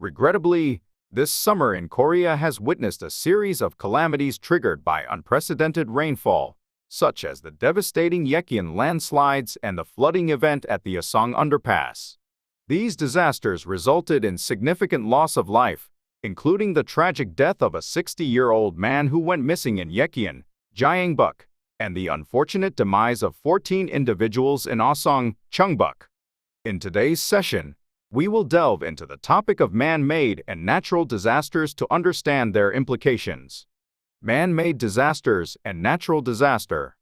Regrettably, this summer in Korea has witnessed a series of calamities triggered by unprecedented rainfall, such as the devastating Yekian landslides and the flooding event at the Asong underpass. These disasters resulted in significant loss of life, including the tragic death of a 60-year-old man who went missing in Yekian, Gyeongbuk, and the unfortunate demise of 14 individuals in Asong, Cheongbuk. In today's session, we will delve into the topic of man-made and natural disasters to understand their implications. Man-made disasters and natural disaster.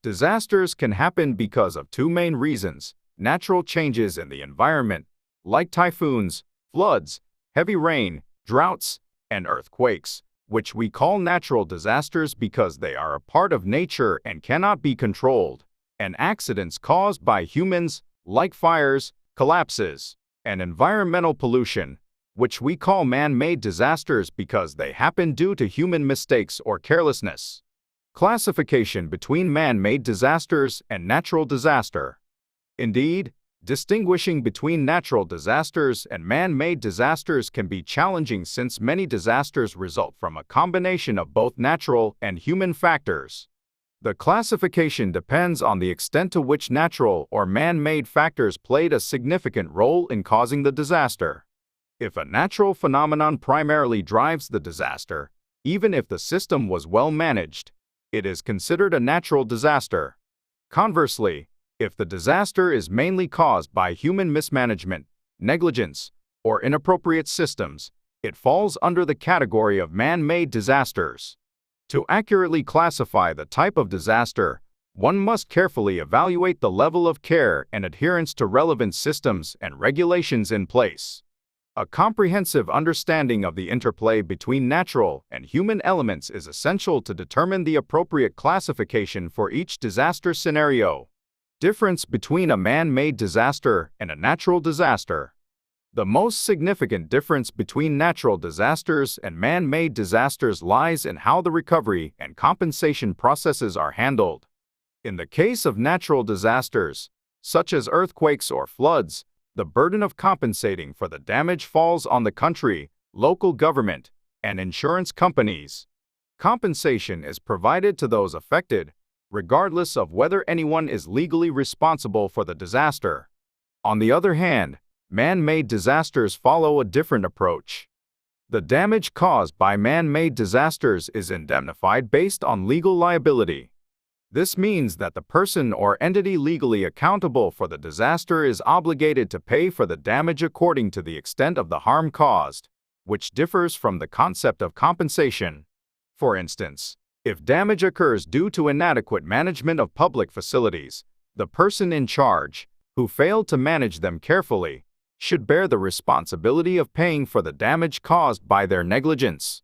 Disasters can happen because of two main reasons: natural changes in the environment, like typhoons, floods, heavy rain, droughts, and earthquakes, which we call natural disasters because they are a part of nature and cannot be controlled, and accidents caused by humans, like fires, collapses, and environmental pollution, which we call man-made disasters because they happen due to human mistakes or carelessness. Classification between man-made disasters and natural disaster. Indeed, distinguishing between natural disasters and man-made disasters can be challenging since many disasters result from a combination of both natural and human factors. The classification depends on the extent to which natural or man-made factors played a significant role in causing the disaster. If a natural phenomenon primarily drives the disaster, even if the system was well managed, it is considered a natural disaster. Conversely, if the disaster is mainly caused by human mismanagement, negligence, or inappropriate systems, it falls under the category of man-made disasters. To accurately classify the type of disaster, one must carefully evaluate the level of care and adherence to relevant systems and regulations in place. A comprehensive understanding of the interplay between natural and human elements is essential to determine the appropriate classification for each disaster scenario. Difference between a man-made disaster and a natural disaster. The most significant difference between natural disasters and man-made disasters lies in how the recovery and compensation processes are handled. In the case of natural disasters, such as earthquakes or floods, the burden of compensating for the damage falls on the country, local government, and insurance companies. Compensation is provided to those affected, regardless of whether anyone is legally responsible for the disaster. On the other hand, man-made disasters follow a different approach. The damage caused by man-made disasters is indemnified based on legal liability. This means that the person or entity legally accountable for the disaster is obligated to pay for the damage according to the extent of the harm caused, which differs from the concept of compensation. For instance, if damage occurs due to inadequate management of public facilities, the person in charge, who failed to manage them carefully, should bear the responsibility of paying for the damage caused by their negligence.